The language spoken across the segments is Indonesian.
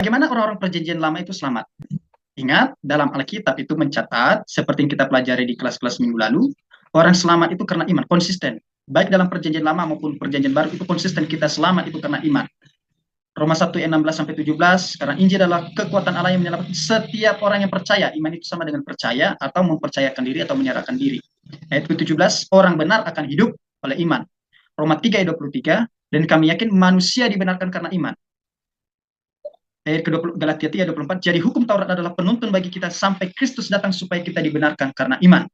Bagaimana orang-orang perjanjian lama itu selamat? Ingat, dalam Alkitab itu mencatat, seperti yang kita pelajari di kelas-kelas minggu lalu, orang selamat itu karena iman, konsisten. Baik dalam perjanjian lama maupun perjanjian baru itu konsisten kita selamat itu karena iman. Roma 1 ayat 16 sampai 17, karena Injil adalah kekuatan Allah yang menyelamatkan setiap orang yang percaya. Iman itu sama dengan percaya atau mempercayakan diri atau menyerahkan diri. Ayat ke-17, orang benar akan hidup oleh iman. Roma 3 ayat 23, dan kami yakin manusia dibenarkan karena iman. Ayat ke-20 Galatia 3:24, jadi hukum Taurat adalah penuntun bagi kita sampai Kristus datang supaya kita dibenarkan karena iman.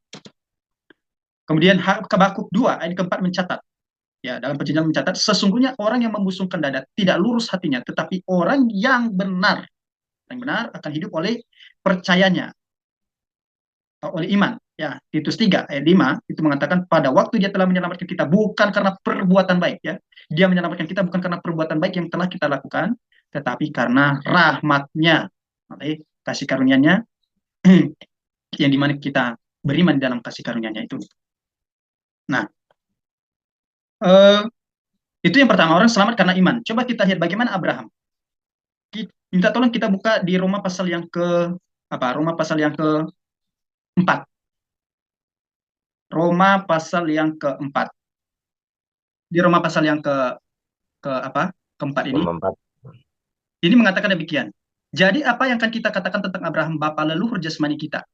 Kemudian Habakuk 2 ayat ke-4 mencatat, ya, dalam perjanjian mencatat, sesungguhnya orang yang membusungkan dada tidak lurus hatinya, tetapi orang yang benar akan hidup oleh percayanya, oleh iman. Ya, Titus 3 ayat 5 itu mengatakan pada waktu dia telah menyelamatkan kita bukan karena perbuatan baik, ya. Dia menyelamatkan kita bukan karena perbuatan baik yang telah kita lakukan, tetapi karena rahmatnya, kasih karunia-Nya yang dimana kita beriman dalam kasih karunia-Nya itu. Nah, eh, itu yang pertama, orang selamat karena iman. Coba kita lihat bagaimana Abraham. Minta tolong kita buka di Roma pasal yang ke apa? Roma pasal yang keempat. Roma pasal yang keempat. Di Roma pasal yang ke apa? Keempat ini. Roma 4. Ini mengatakan demikian. Jadi apa yang akan kita katakan tentang Abraham, bapa leluhur jasmani kita?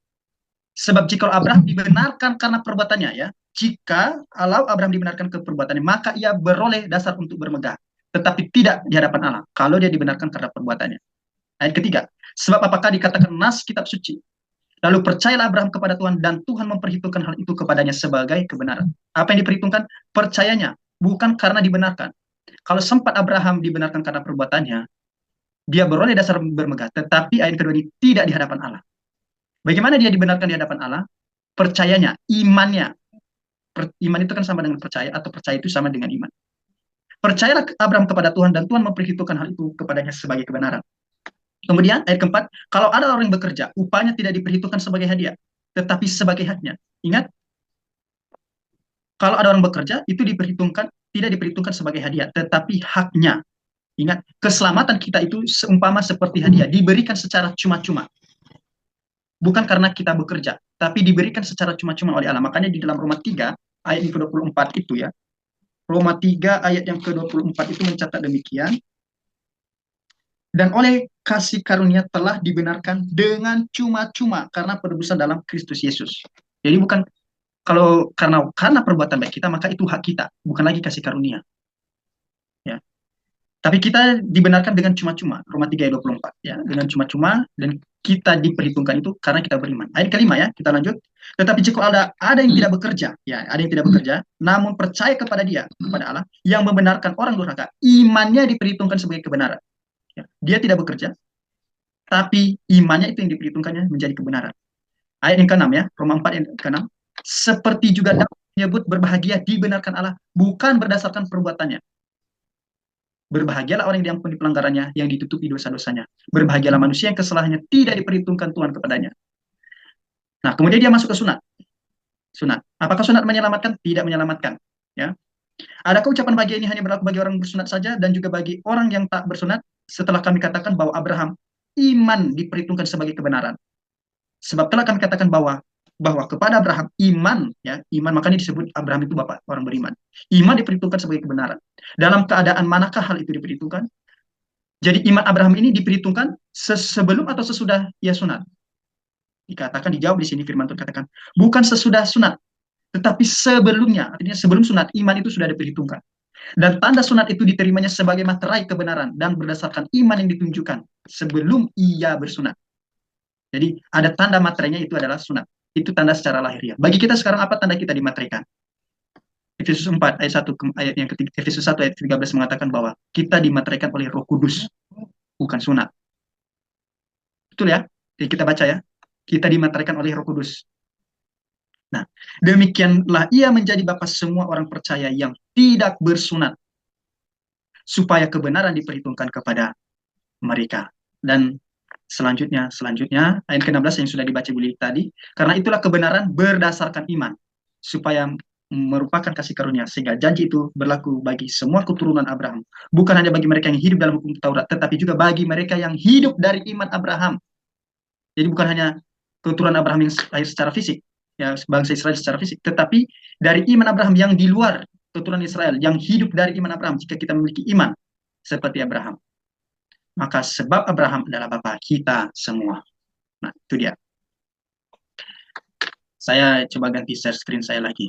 Sebab jika Abraham dibenarkan karena perbuatannya, ya, jika kalau Abraham dibenarkan ke perbuatannya, maka ia beroleh dasar untuk bermegah, tetapi tidak di hadapan Allah kalau dia dibenarkan karena perbuatannya. Ayat ketiga, sebab apakah dikatakan nas kitab suci? Lalu percayalah Abraham kepada Tuhan dan Tuhan memperhitungkan hal itu kepadanya sebagai kebenaran. Apa yang diperhitungkan? Percayanya, bukan karena dibenarkan. Kalau sempat Abraham dibenarkan karena perbuatannya, dia beroleh dasar bermegah, tetapi ayat kedua ini tidak di hadapan Allah. Bagaimana dia dibenarkan di hadapan Allah? Percayanya, imannya. Iman itu kan sama dengan percaya, atau percaya itu sama dengan iman. Percayalah Abraham kepada Tuhan dan Tuhan memperhitungkan hal itu kepadanya sebagai kebenaran. Kemudian ayat keempat, kalau ada orang yang bekerja, upahnya tidak diperhitungkan sebagai hadiah, tetapi sebagai haknya. Ingat, kalau ada orang bekerja, itu tidak diperhitungkan sebagai hadiah, tetapi haknya. Ingat, keselamatan kita itu seumpama seperti hadiah, diberikan secara cuma-cuma. Bukan karena kita bekerja, tapi diberikan secara cuma-cuma oleh Allah. Makanya di dalam Roma 3, ayat yang ke-24 itu, ya. Roma 3 ayat yang ke-24 itu mencatat demikian. Dan oleh kasih karunia telah dibenarkan dengan cuma-cuma karena penebusan dalam Kristus Yesus. Jadi bukan karena perbuatan baik kita, maka itu hak kita, bukan lagi kasih karunia. Ya. Tapi kita dibenarkan dengan cuma-cuma, Roma 3 ayat 24, ya, dengan cuma-cuma, dan kita diperhitungkan itu karena kita beriman. Ayat kelima, ya, kita lanjut. Tetapi jika ada yang tidak bekerja, ya, ada yang tidak bekerja, namun percaya kepada Dia, kepada Allah, yang membenarkan orang durhaka, imannya diperhitungkan sebagai kebenaran. Ya, dia tidak bekerja, tapi imannya itu yang diperhitungkannya menjadi kebenaran. Ayat yang ke-6, ya, Roma 4 yang ke-6. Seperti juga Daud menyebut berbahagia dibenarkan Allah, bukan berdasarkan perbuatannya. Berbahagialah orang yang diampuni pelanggarannya, yang ditutupi dosa-dosanya. Berbahagialah manusia yang kesalahannya tidak diperhitungkan Tuhan kepadanya. Nah, kemudian dia masuk ke sunat. Sunat. Apakah sunat menyelamatkan? Tidak menyelamatkan. Ya. Adakah ucapan bahagia ini hanya berlaku bagi orang bersunat saja dan juga bagi orang yang tak bersunat? Setelah kami katakan bahwa Abraham iman diperhitungkan sebagai kebenaran. Sebab telah kami katakan bahwa kepada Abraham iman, ya, iman, makanya disebut Abraham itu bapak orang beriman. Iman diperhitungkan sebagai kebenaran. Dalam keadaan manakah hal itu diperhitungkan? Jadi iman Abraham ini diperhitungkan sebelum atau sesudah ia sunat? Dikatakan, dijawab di sini firman Tuhan katakan, bukan sesudah sunat, tetapi sebelumnya. Artinya sebelum sunat iman itu sudah diperhitungkan. Dan tanda sunat itu diterimanya sebagai materai kebenaran dan berdasarkan iman yang ditunjukkan sebelum ia bersunat. Jadi ada tanda materainya, itu adalah sunat. Itu tanda secara lahiriah. Bagi kita sekarang apa tanda kita dimaterikan? Efesus 4 ayat 1, ayat yang ketiga, Efesus 1 ayat 13 mengatakan bahwa kita dimaterikan oleh Roh Kudus, bukan sunat. Betul, ya? Jadi kita baca, ya. Kita dimaterikan oleh Roh Kudus. Nah, demikianlah ia menjadi bapa semua orang percaya yang tidak bersunat, supaya kebenaran diperhitungkan kepada mereka. Dan selanjutnya ayat ke-16 yang sudah dibaca Buli tadi, karena itulah kebenaran berdasarkan iman, supaya merupakan kasih karunia, sehingga janji itu berlaku bagi semua keturunan Abraham. Bukan hanya bagi mereka yang hidup dalam hukum Taurat, tetapi juga bagi mereka yang hidup dari iman Abraham. Jadi bukan hanya keturunan Abraham yang lahir secara fisik, ya bangsa Israel secara fisik, tetapi dari iman Abraham yang di luar keturunan Israel, yang hidup dari iman Abraham. Jika kita memiliki iman seperti Abraham, maka sebab Abraham adalah bapa kita semua. Nah, itu dia. Saya coba ganti share screen saya lagi.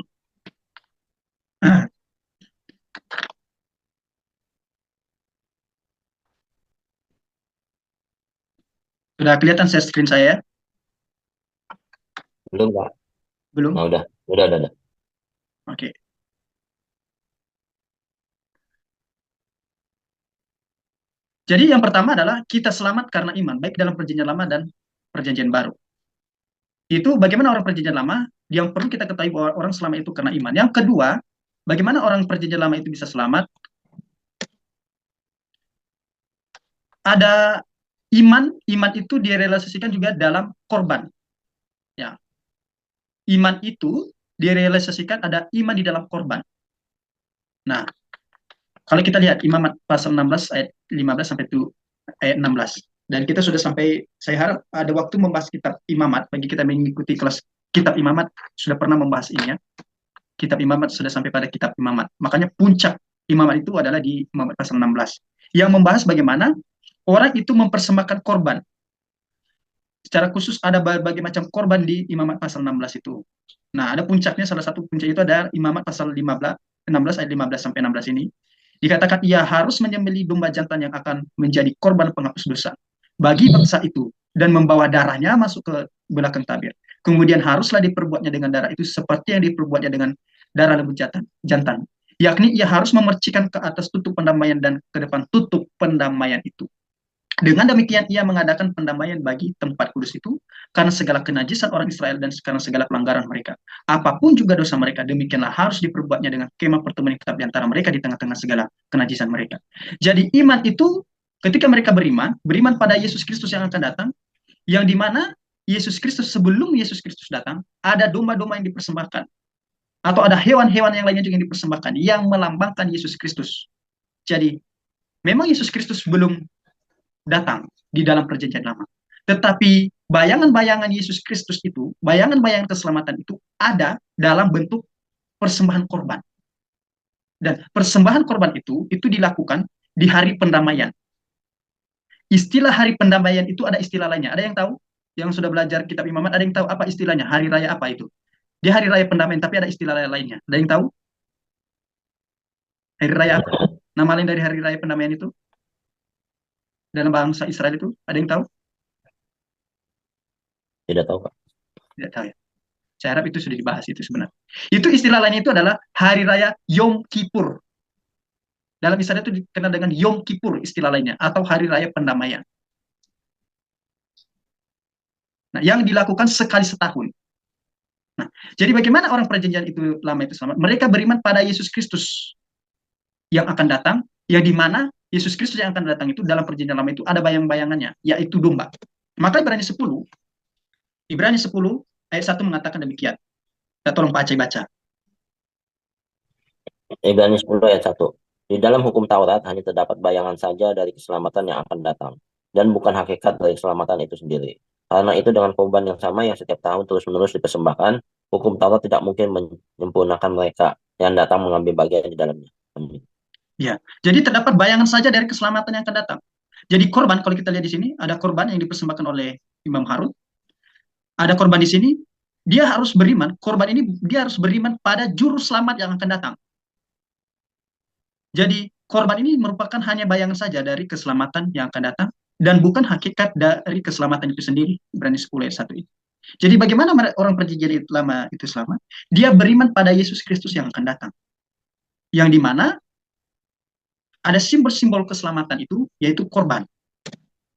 Sudah kelihatan share screen saya? Belum, Kak. Belum? Nah, udah. Oke. Jadi yang pertama adalah kita selamat karena iman, baik dalam perjanjian lama dan perjanjian baru. Itu bagaimana orang perjanjian lama, yang perlu kita ketahui bahwa orang selamat itu karena iman. Yang kedua, bagaimana orang perjanjian lama itu bisa selamat? Ada iman itu direalisasikan juga dalam korban. Ya, iman itu direalisasikan ada iman di dalam korban. Nah, kalau kita lihat Imamat pasal 16 ayat 15 sampai itu ayat 16. Dan kita sudah sampai, saya harap ada waktu membahas kitab Imamat, bagi kita mengikuti kelas kitab Imamat, sudah pernah membahas ini ya. Kitab Imamat sudah sampai pada kitab Imamat. Makanya puncak Imamat itu adalah di Imamat pasal 16. Yang membahas bagaimana orang itu mempersembahkan korban. Secara khusus ada berbagai macam korban di Imamat pasal 16 itu. Nah, ada puncaknya, salah satu puncak itu ada Imamat pasal 15, 16 ayat 15 sampai 16 ini. Dikatakan ia harus menyembelih domba jantan yang akan menjadi korban penghapus dosa bagi bangsa itu dan membawa darahnya masuk ke belakang tabir. Kemudian haruslah diperbuatnya dengan darah itu seperti yang diperbuatnya dengan darah lembu jantan. Yakni ia harus memercikan ke atas tutup pendamaian dan ke depan tutup pendamaian itu. Dengan demikian ia mengadakan pendamaian bagi tempat kudus itu karena segala kenajisan orang Israel dan karena segala pelanggaran mereka. Apapun juga dosa mereka, demikianlah harus diperbuatnya dengan kemah pertemuan tetap di antara mereka di tengah-tengah segala kenajisan mereka. Jadi iman itu ketika mereka beriman pada Yesus Kristus yang akan datang, yang dimana Yesus Kristus sebelum Yesus Kristus datang, ada domba-domba yang dipersembahkan. Atau ada hewan-hewan yang lainnya juga yang dipersembahkan, yang melambangkan Yesus Kristus. Jadi memang Yesus Kristus belum datang di dalam perjanjian lama. Tetapi bayangan-bayangan Yesus Kristus itu, bayangan-bayangan keselamatan itu ada dalam bentuk persembahan korban. Dan persembahan korban itu dilakukan di hari pendamaian. Istilah hari pendamaian itu ada istilah lainnya. Ada yang tahu? Yang sudah belajar kitab Imamat, ada yang tahu apa istilahnya? Hari raya apa itu? Di hari raya pendamaian, tapi ada istilah lainnya. Ada yang tahu? Hari raya apa? Nama lain dari hari raya pendamaian itu? Dalam bangsa Israel itu? Ada yang tahu? Tidak tahu, Kak. Tidak tahu ya. Saya harap itu sudah dibahas itu sebenarnya. Itu istilah lainnya itu adalah hari raya Yom Kippur. Dalam Israel itu dikenal dengan Yom Kippur istilah lainnya, atau hari raya pendamaian. Nah, yang dilakukan sekali setahun. Nah, jadi bagaimana orang perjanjian itu lama itu selamat? Mereka beriman pada Yesus Kristus yang akan datang, yang dimana Yesus Kristus yang akan datang itu dalam perjanjian lama itu ada bayang-bayangannya, yaitu domba. Maka Ibrani 10 ayat 1 mengatakan demikian. Nah, tolong Pak Aceh baca. Ibrani 10 ayat 1. Di dalam hukum Taurat hanya terdapat bayangan saja dari keselamatan yang akan datang, dan bukan hakikat dari keselamatan itu sendiri. Karena itu dengan korban yang sama yang setiap tahun terus-menerus dipersembahkan, hukum Taurat tidak mungkin menyempurnakan mereka yang datang mengambil bagian di dalamnya. Amin. Ya, jadi terdapat bayangan saja dari keselamatan yang akan datang. Jadi korban, kalau kita lihat di sini, ada korban yang dipersembahkan oleh Imam Harun. Ada korban di sini, dia harus beriman, korban ini dia harus beriman pada juru selamat yang akan datang. Jadi korban ini merupakan hanya bayangan saja dari keselamatan yang akan datang dan bukan hakikat dari keselamatan itu sendiri. Ibrani 10 ayat 1 itu. Jadi bagaimana orang perjanjian lama itu selamat? Dia beriman pada Yesus Kristus yang akan datang. Yang dimana ada simbol-simbol keselamatan itu, yaitu korban.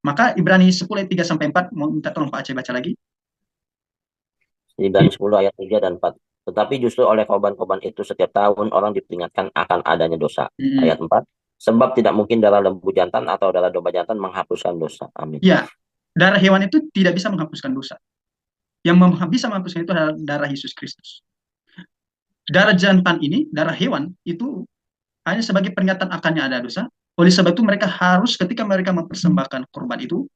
Maka Ibrani 10 ayat 3 sampai 4, mau minta tolong Pak Aceh baca lagi. Ibrani 10 ayat 3 dan 4. Tetapi justru oleh korban-korban itu setiap tahun orang diperingatkan akan adanya dosa. Ayat 4. Sebab tidak mungkin darah lembu jantan atau darah domba jantan menghapuskan dosa. Amin. Ya, darah hewan itu tidak bisa menghapuskan dosa. Yang bisa menghapuskan itu adalah darah Yesus Kristus. darah jantan ini, darah hewan itu hanya sebagai peringatan akannya ada dosa. Oleh sebab itu mereka harus ketika mereka mempersembahkan korban itu,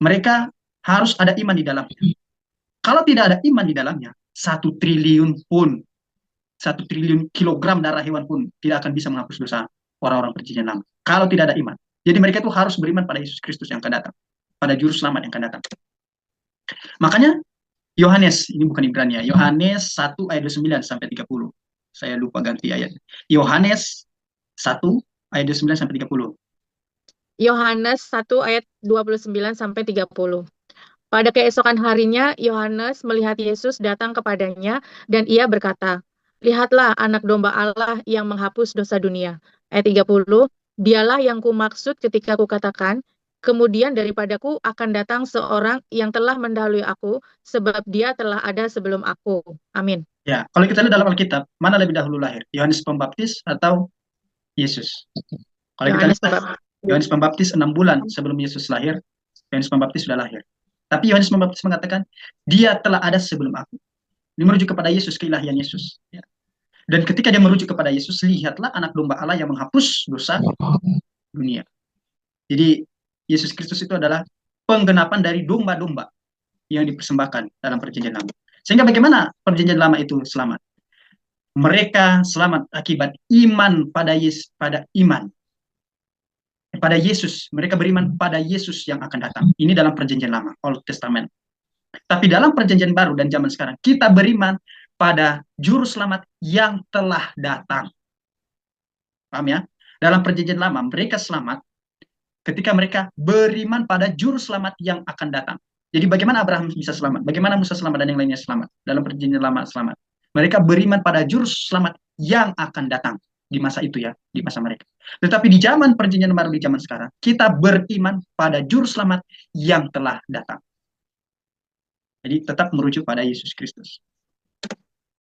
mereka harus ada iman di dalamnya. Kalau tidak ada iman di dalamnya, 1 triliun pun, 1 triliun kilogram darah hewan pun tidak akan bisa menghapus dosa orang-orang perjanjian lama. Kalau tidak ada iman. Jadi mereka itu harus beriman pada Yesus Kristus yang akan datang. Pada juru selamat yang akan datang. Makanya Yohanes, ini bukan Ibrani ya, Yohanes 1 ayat 29 sampai 30. Saya lupa ganti ayat. Yohanes 1 ayat 29 sampai 30. Yohanes 1 ayat 29 sampai 30. Pada keesokan harinya, Yohanes melihat Yesus datang kepadanya, dan ia berkata, "Lihatlah anak domba Allah yang menghapus dosa dunia." Ayat 30, "Dialah yang kumaksud ketika kukatakan, kemudian daripadaku akan datang seorang yang telah mendahului aku, sebab dia telah ada sebelum aku." Amin. Ya, kalau kita lihat dalam Alkitab, mana lebih dahulu lahir? Yohanes Pembaptis atau Yesus? Kalau kita Yohanes lihat, Pembaptis. Yohanes Pembaptis 6 bulan sebelum Yesus lahir, Yohanes Pembaptis sudah lahir. Tapi Yohanes Pembaptis mengatakan, dia telah ada sebelum aku. Ini merujuk kepada Yesus, keilahian Yesus. Ya. Dan ketika dia merujuk kepada Yesus, lihatlah anak domba Allah yang menghapus dosa dunia. Jadi Yesus Kristus itu adalah penggenapan dari domba-domba yang dipersembahkan dalam perjanjian lama. Sehingga bagaimana perjanjian lama itu selamat? Mereka selamat akibat iman pada Yesus, pada iman pada Yesus. Mereka beriman pada Yesus yang akan datang. Ini dalam perjanjian lama, Old Testament. Tapi dalam perjanjian baru dan zaman sekarang, kita beriman pada juru selamat yang telah datang. Paham ya? Dalam perjanjian lama, mereka selamat ketika mereka beriman pada juru selamat yang akan datang. Jadi bagaimana Abraham bisa selamat? Bagaimana Musa selamat dan yang lainnya selamat? Dalam perjanjian lama selamat. Mereka beriman pada juru selamat yang akan datang. Di masa itu ya, di masa mereka. Tetapi di zaman perjanjian baru, di zaman sekarang, kita beriman pada juru selamat yang telah datang. Jadi tetap merujuk pada Yesus Kristus.